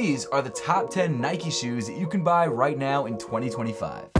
these are the top 10 Nike shoes that you can buy right now in 2025.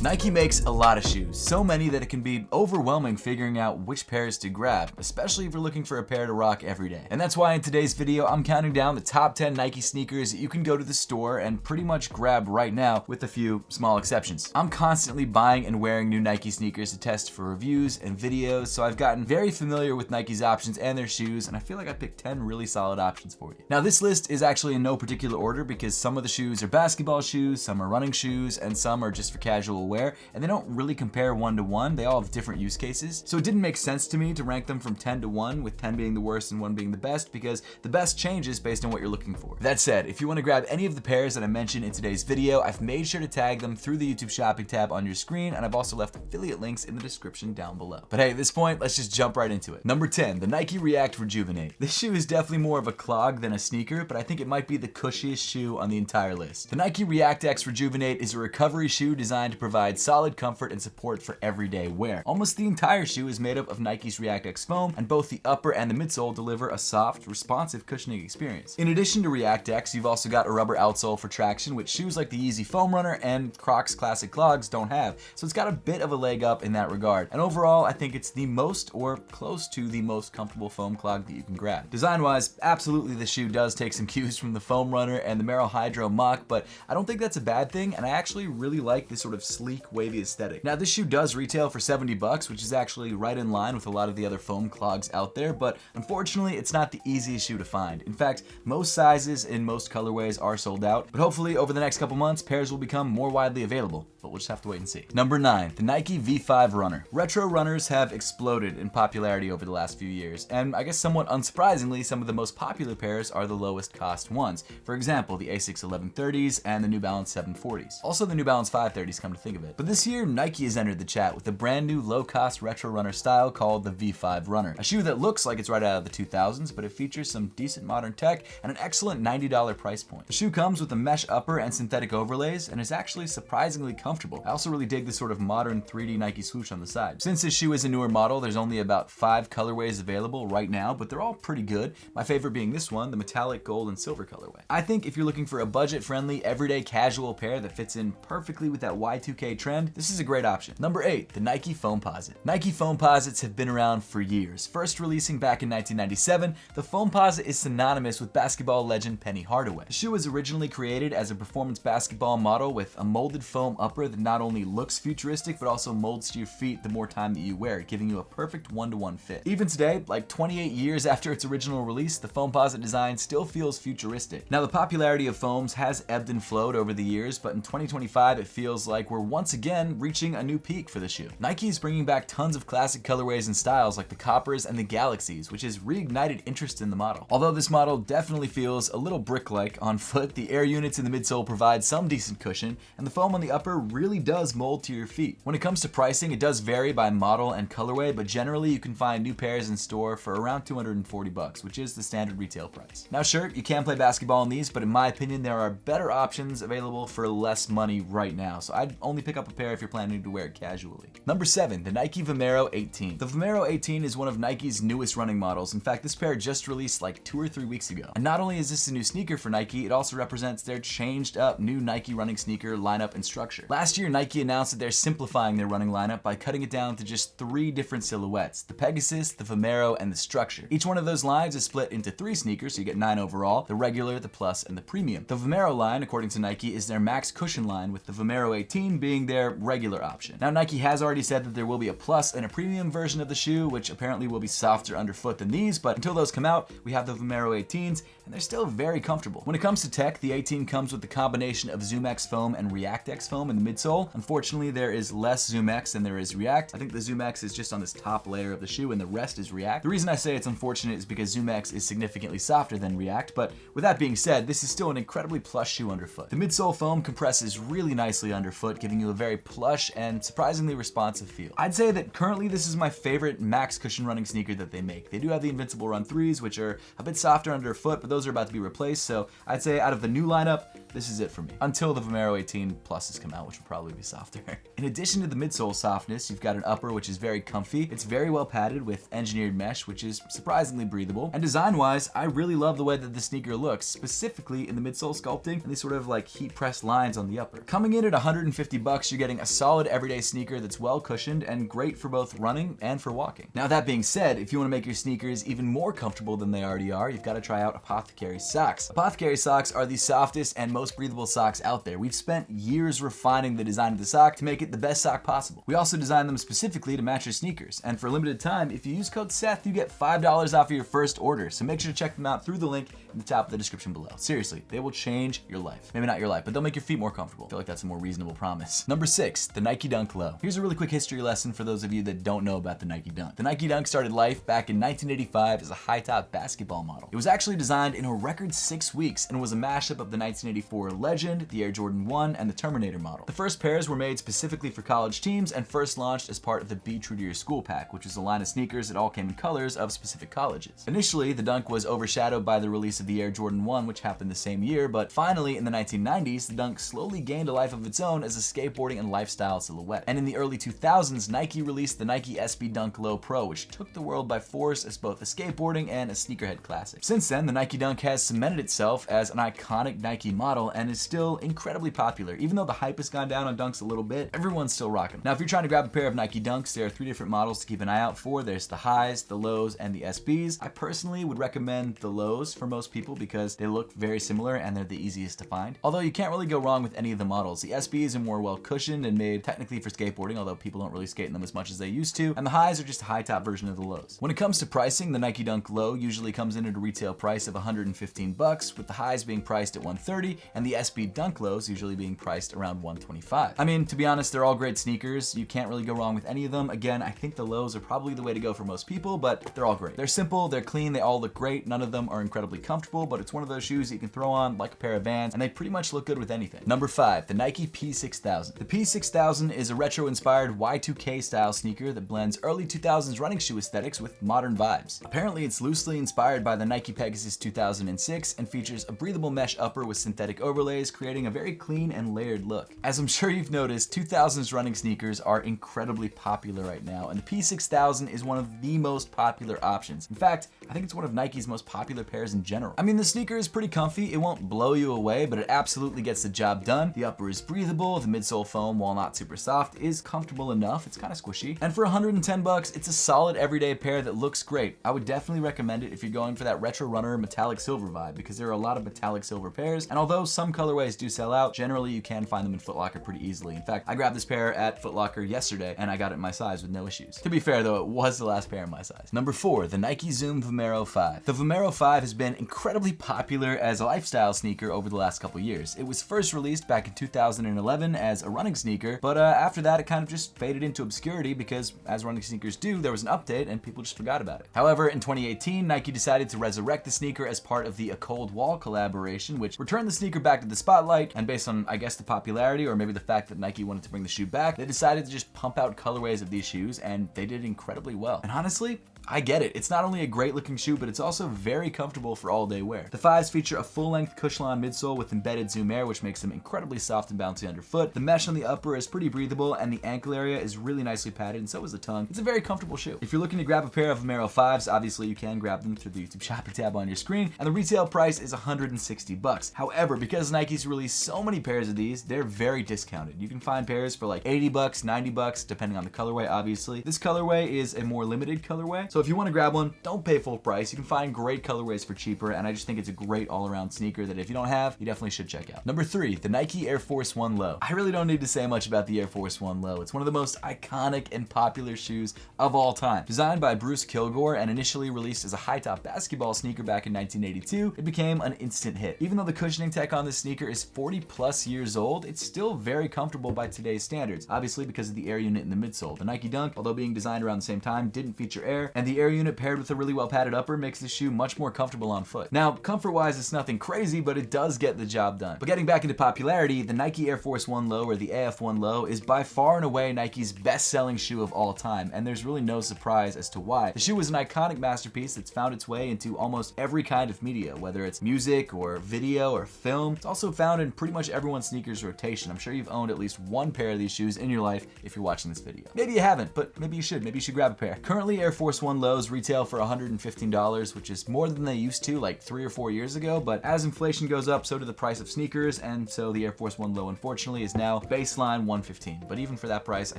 Nike makes a lot of shoes, so many that it can be overwhelming figuring out which pairs to grab, especially if you're looking for a pair to rock every day. And that's why in today's video, I'm counting down the top 10 Nike sneakers that you can go to the store and pretty much grab right now, with a few small exceptions. I'm constantly buying and wearing new Nike sneakers to test for reviews and videos, so I've gotten very familiar with Nike's options and their shoes, and I feel like I picked 10 really solid options for you. Now this list is actually in no particular order because some of the shoes are basketball shoes, some are running shoes, and some are just for casual wear, and they don't really compare one to one. They all have different use cases. So it didn't make sense to me to rank them from 10 to 1, with 10 being the worst and 1 being the best, because the best changes based on what you're looking for. That said, if you want to grab any of the pairs that I mentioned in today's video, I've made sure to tag them through the YouTube shopping tab on your screen, and I've also left affiliate links in the description down below. But hey, at this point, let's just jump right into it. Number 10, the Nike React Rejuvenate. This shoe is definitely more of a clog than a sneaker, but I think it might be the cushiest shoe on the entire list. The Nike React X Rejuvenate is a recovery shoe designed to provide solid comfort and support for everyday wear. Almost the entire shoe is made up of Nike's React X foam, and both the upper and the midsole deliver a soft, responsive cushioning experience. In addition to React X, you've also got a rubber outsole for traction, which shoes like the Yeezy Foam Runner and Crocs Classic Clogs don't have, so it's got a bit of a leg up in that regard. And overall, I think it's the most, or close to the most, comfortable foam clog that you can grab. Design-wise, absolutely the shoe does take some cues from the Foam Runner and the Merrell Hydro Mach, but I don't think that's a bad thing, and I actually really like this sort of sleek, wavy aesthetic. Now this shoe does retail for $70, which is actually right in line with a lot of the other foam clogs out there, but unfortunately it's not the easiest shoe to find. In fact, most sizes in most colorways are sold out, but hopefully over the next couple months, pairs will become more widely available, but we'll just have to wait and see. Number 9, the Nike V5 Runner. Retro runners have exploded in popularity over the last few years, and I guess somewhat unsurprisingly, some of the most popular pairs are the lowest cost ones. For example, the Asics 1130s and the New Balance 740s. Also the New Balance 530s, come to think of it. But this year, Nike has entered the chat with a brand new low-cost retro runner style called the V5 Runner. A shoe that looks like it's right out of the 2000s, but it features some decent modern tech and an excellent $90 price point. The shoe comes with a mesh upper and synthetic overlays and is actually surprisingly comfortable. I also really dig the sort of modern 3D Nike swoosh on the side. Since this shoe is a newer model, there's only about 5 colorways available right now, but they're all pretty good. My favorite being this one, the metallic gold and silver colorway. I think if you're looking for a budget-friendly, everyday casual pair that fits in perfectly with that Y2K trend, this is a great option. Number 8, the Nike Foam Posit. Nike Foam Posits have been around for years. First releasing back in 1997, the Foam Posit is synonymous with basketball legend Penny Hardaway. The shoe was originally created as a performance basketball model with a molded foam upper that not only looks futuristic, but also molds to your feet the more time that you wear it, giving you a perfect one-to-one fit. Even today, like 28 years after its original release, the Foam Posit design still feels futuristic. Now, the popularity of foams has ebbed and flowed over the years, but in 2025, it feels like we're once again reaching a new peak for the shoe. Nike is bringing back tons of classic colorways and styles like the Coppers and the Galaxies, which has reignited interest in the model. Although this model definitely feels a little brick-like on foot, the air units in the midsole provide some decent cushion, and the foam on the upper really does mold to your feet. When it comes to pricing, it does vary by model and colorway, but generally you can find new pairs in store for around $240, which is the standard retail price. Now sure, you can play basketball in these, but in my opinion, there are better options available for less money right now, so I'd only pick up a pair if you're planning to wear it casually. Number 7, the Nike Vomero 18. The Vomero 18 is one of Nike's newest running models. In fact, this pair just released like 2 or 3 weeks ago. And not only is this a new sneaker for Nike, it also represents their changed up new Nike running sneaker lineup and structure. Last year, Nike announced that they're simplifying their running lineup by cutting it down to just 3 different silhouettes: the Pegasus, the Vomero, and the Structure. Each one of those lines is split into 3 sneakers, so you get 9 overall: the regular, the plus, and the premium. The Vomero line, according to Nike, is their max cushion line, with the Vomero 18 being their regular option. Now, Nike has already said that there will be a plus and a premium version of the shoe, which apparently will be softer underfoot than these, but until those come out, we have the Vomero 18s, and they're still very comfortable. When it comes to tech, the 18 comes with the combination of ZoomX foam and React X foam in the midsole. Unfortunately, there is less ZoomX than there is React. I think the ZoomX is just on this top layer of the shoe, and the rest is React. The reason I say it's unfortunate is because ZoomX is significantly softer than React, but with that being said, this is still an incredibly plush shoe underfoot. The midsole foam compresses really nicely underfoot, giving you a very plush and surprisingly responsive feel. I'd say that currently this is my favorite max cushion running sneaker that they make. They do have the Invincible Run 3s, which are a bit softer underfoot, but those are about to be replaced, so I'd say out of the new lineup, this is it for me. Until the Vomero 18 Pluses come out, launch will probably be softer. In addition to the midsole softness, you've got an upper which is very comfy. It's very well padded with engineered mesh, which is surprisingly breathable. And design-wise, I really love the way that the sneaker looks, specifically in the midsole sculpting and these sort of like heat-pressed lines on the upper. Coming in at $150, you're getting a solid everyday sneaker that's well cushioned and great for both running and for walking. Now that being said, if you want to make your sneakers even more comfortable than they already are, you've got to try out Apothecary socks. Apothecary socks are the softest and most breathable socks out there. We've spent years refining the design of the sock to make it the best sock possible. We also designed them specifically to match your sneakers, and for a limited time, if you use code Seth, you get $5 off of your first order. So make sure to check them out through the link in the top of the description below. Seriously, they will change your life. Maybe not your life, but they'll make your feet more comfortable. I feel like that's a more reasonable promise. Number 6, the Nike Dunk Low. Here's a really quick history lesson for those of you that don't know about the Nike Dunk. The Nike Dunk started life back in 1985 as a high-top basketball model. It was actually designed in a record 6 weeks and was a mashup of the 1984 Legend, the Air Jordan 1, and the Terminator model. The first pairs were made specifically for college teams and first launched as part of the Be True to Your School pack, which was a line of sneakers that all came in colors of specific colleges. Initially, the Dunk was overshadowed by the release of the Air Jordan 1, which happened the same year, but finally in the 1990s, the Dunk slowly gained a life of its own as a skateboarding and lifestyle silhouette. And in the early 2000s, Nike released the Nike SB Dunk Low Pro, which took the world by force as both a skateboarding and a sneakerhead classic. Since then, the Nike Dunk has cemented itself as an iconic Nike model and is still incredibly popular. Even though the hype has gone down on Dunks a little bit, everyone's still rocking them. Now, if you're trying to grab a pair of Nike Dunks, there are 3 different models to keep an eye out for. There's the highs, the lows, and the SBs. I personally would recommend the lows for most people because they look very similar and they're the easiest to find. Although you can't really go wrong with any of the models. The SBs are more well cushioned and made technically for skateboarding, although people don't really skate in them as much as they used to, and the highs are just a high top version of the lows. When it comes to pricing, the Nike Dunk Low usually comes in at a retail price of $115, with the highs being priced at $130 and the SB Dunk Lows usually being priced around $125. I mean, to be honest, they're all great sneakers. You can't really go wrong with any of them. Again, I think the lows are probably the way to go for most people, but they're all great. They're simple, they're clean, they all look great. None of them are incredibly comfortable, but it's one of those shoes that you can throw on like a pair of Vans, and they pretty much look good with anything. Number 5, the Nike P6000. The P6000 is a retro-inspired Y2K style sneaker that blends early 2000s running shoe aesthetics with modern vibes. Apparently, it's loosely inspired by the Nike Pegasus 2006 and features a breathable mesh upper with synthetic overlays, creating a very clean and layered look. As I'm sure you've noticed, 2000s running sneakers are incredibly popular right now, and the P6000 is one of the most popular options. In fact, I think it's one of Nike's most popular pairs in general. I mean, the sneaker is pretty comfy, it won't blow you away, but it absolutely gets the job done. The upper is breathable, the midsole foam, while not super soft, is comfortable enough, it's kind of squishy, and for $110, it's a solid everyday pair that looks great. I would definitely recommend it if you're going for that retro runner metallic silver vibe, because there are a lot of metallic silver pairs, and although some colorways do sell out, generally you can find them in Foot Locker pretty easily. In fact, I grabbed this pair at Foot Locker yesterday, and I got it in my size with no issues. To be fair though, it was the last pair in my size. Number 4, the Nike Zoom Vomero 5. The Vomero 5 has been incredibly popular as a lifestyle sneaker over the last couple years. It was first released back in 2011 as a running sneaker, but after that it kind of just faded into obscurity because, as running sneakers do, there was an update and people just forgot about it. However, in 2018, Nike decided to resurrect the sneaker as part of the A Cold Wall collaboration, which returned the sneaker back to the spotlight, and based on, I guess, the popularity or maybe the fact that Nike wanted to bring the shoe back, they decided to just pump out colorways of these shoes, and they did incredibly well. And honestly, I get it. It's not only a great looking shoe, but it's also very comfortable for all day wear. The 5s feature a full-length Cushlon midsole with embedded Zoom Air, which makes them incredibly soft and bouncy underfoot. The mesh on the upper is pretty breathable, and the ankle area is really nicely padded, and so is the tongue. It's a very comfortable shoe. If you're looking to grab a pair of Vomero 5s, obviously you can grab them through the YouTube shopping tab on your screen, and the retail price is $160. However, because Nike's released so many pairs of these, they're very discounted. You can find pairs for like $80, $90, depending on the colorway, obviously. This colorway is a more limited colorway, so if you want to grab one, don't pay full price. You can find great colorways for cheaper, and I just think it's a great all-around sneaker that if you don't have, you definitely should check out. Number 3, the Nike Air Force 1 Low. I really don't need to say much about the Air Force 1 Low. It's one of the most iconic and popular shoes of all time. Designed by Bruce Kilgore and initially released as a high-top basketball sneaker back in 1982, it became an instant hit. Even though the cushioning tech on this sneaker is 40 plus years old, it's still very comfortable by today's standards, obviously because of the air unit in the midsole. The Nike Dunk, although being designed around the same time, didn't feature air, and and the air unit paired with a really well padded upper makes the shoe much more comfortable on foot. Now, comfort-wise, it's nothing crazy, but it does get the job done. But getting back into popularity, the Nike Air Force 1 Low, or the AF1 Low, is by far and away Nike's best-selling shoe of all time, and there's really no surprise as to why. The shoe is an iconic masterpiece that's found its way into almost every kind of media, whether it's music or video or film. It's also found in pretty much everyone's sneakers rotation. I'm sure you've owned at least one pair of these shoes in your life if you're watching this video. Maybe you haven't, but maybe you should. Maybe you should grab a pair. Currently, Air Force 1 Lows retail for $115, which is more than they used to like 3 or 4 years ago, but as inflation goes up, so do the price of sneakers, and so the Air Force 1 Low, unfortunately, is now baseline $115. But even for that price, I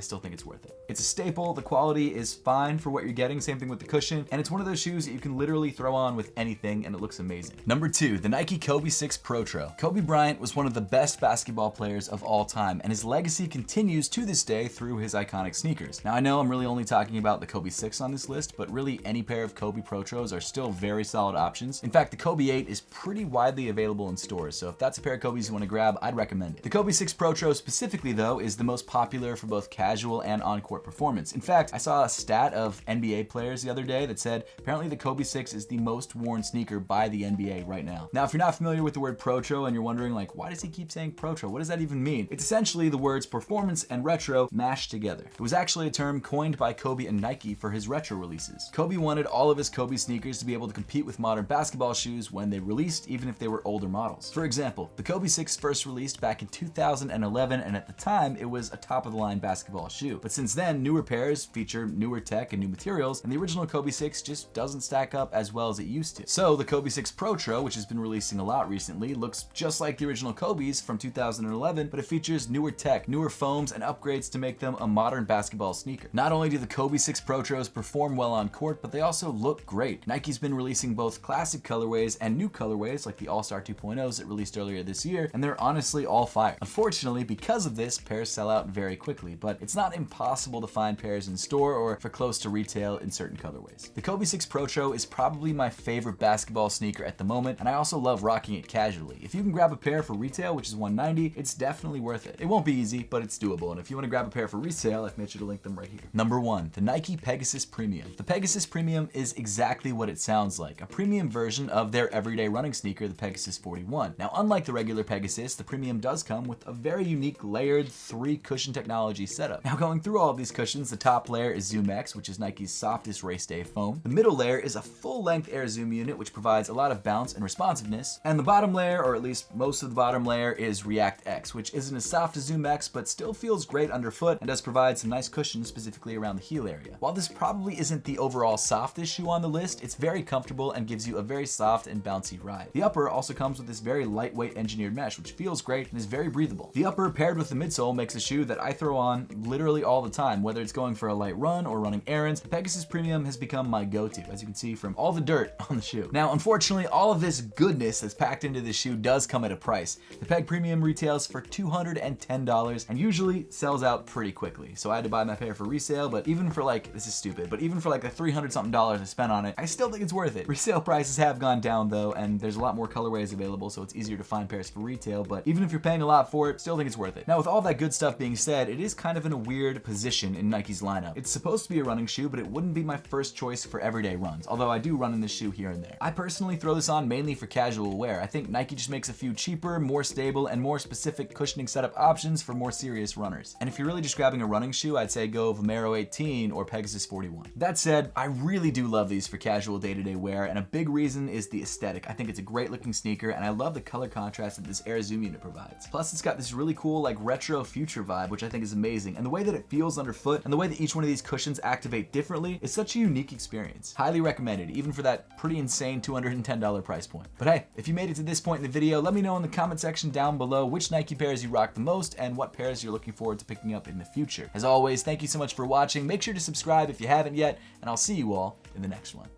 still think it's worth it. It's a staple, the quality is fine for what you're getting, same thing with the cushion, and it's one of those shoes that you can literally throw on with anything and it looks amazing. Number 2, the Nike Kobe 6 Protor. Kobe Bryant was one of the best basketball players of all time, and his legacy continues to this day through his iconic sneakers. Now, I know I'm really only talking about the Kobe 6 on this list, but really any pair of Kobe Protros are still very solid options. In fact, the Kobe 8 is pretty widely available in stores, so if that's a pair of Kobe's you want to grab, I'd recommend it. The Kobe 6 Protro specifically, though, is the most popular for both casual and on-court performance. In fact, I saw a stat of NBA players the other day that said apparently the Kobe 6 is the most worn sneaker by the NBA right now. Now, if you're not familiar with the word Protro and you're wondering, like, why does he keep saying Protro? What does that even mean? It's essentially the words performance and retro mashed together. It was actually a term coined by Kobe and Nike for his retro releases. Kobe wanted all of his Kobe sneakers to be able to compete with modern basketball shoes when they released, even if they were older models. For example, the Kobe 6 first released back in 2011, and at the time, it was a top-of-the-line basketball shoe. But since then, newer pairs feature newer tech and new materials, and the original Kobe 6 just doesn't stack up as well as it used to. So the Kobe 6 Protro, which has been releasing a lot recently, looks just like the original Kobe's from 2011, but it features newer tech, newer foams, and upgrades to make them a modern basketball sneaker. Not only do the Kobe 6 Protros perform well on court, but they also look great. Nike's been releasing both classic colorways and new colorways like the All-Star 2.0s that released earlier this year, and they're honestly all fire. Unfortunately, because of this, pairs sell out very quickly, but it's not impossible to find pairs in store or for close to retail in certain colorways. The Kobe 6 Protro is probably my favorite basketball sneaker at the moment, and I also love rocking it casually. If you can grab a pair for retail, which is $190, it's definitely worth it. It won't be easy, but it's doable, and if you want to grab a pair for resale, I've made sure to link them right here. Number 1, the Nike Pegasus Premium. The Pegasus Premium is exactly what it sounds like, a premium version of their everyday running sneaker, the Pegasus 41. Now, unlike the regular Pegasus, the Premium does come with a very unique layered 3-cushion technology setup. Now, going through all of these cushions, the top layer is Zoom X, which is Nike's softest race day foam. The middle layer is a full-length Air Zoom unit, which provides a lot of bounce and responsiveness. And the bottom layer, or at least most of the bottom layer, is React X, which isn't as soft as Zoom X, but still feels great underfoot and does provide some nice cushion specifically around the heel area. While this probably isn't the overall softest shoe on the list, it's very comfortable and gives you a very soft and bouncy ride. The upper also comes with this very lightweight engineered mesh, which feels great and is very breathable. The upper paired with the midsole makes a shoe that I throw on literally all the time, whether it's going for a light run or running errands. The Pegasus Premium has become my go-to, as you can see from all the dirt on the shoe. Now, unfortunately, all of this goodness that's packed into this shoe does come at a price. The Peg Premium retails for $210 and usually sells out pretty quickly. So I had to buy my pair for resale, but even for like, this is stupid, but even for like the $300 something I spent on it, I still think it's worth it. Resale prices have gone down though, and there's a lot more colorways available, so it's easier to find pairs for retail, but even if you're paying a lot for it, still think it's worth it. Now, with all that good stuff being said, it is kind of in a weird position in Nike's lineup. It's supposed to be a running shoe, but it wouldn't be my first choice for everyday runs, although I do run in this shoe here and there. I personally throw this on mainly for casual wear. I think Nike just makes a few cheaper, more stable, and more specific cushioning setup options for more serious runners. And if you're really just grabbing a running shoe, I'd say go Vomero 18 or Pegasus 41. That said, I really do love these for casual day-to-day wear, and a big reason is the aesthetic. I think it's a great looking sneaker, and I love the color contrast that this Air Zoom unit provides. Plus, it's got this really cool like retro future vibe, which I think is amazing, and the way that it feels underfoot and the way that each one of these cushions activate differently is such a unique experience. Highly recommended, even for that pretty insane $210 price point. But hey, if you made it to this point in the video, let me know in the comment section down below which Nike pairs you rock the most and what pairs you're looking forward to picking up in the future. As always, thank you so much for watching. Make sure to subscribe if you haven't yet, and I'll see you all in the next one.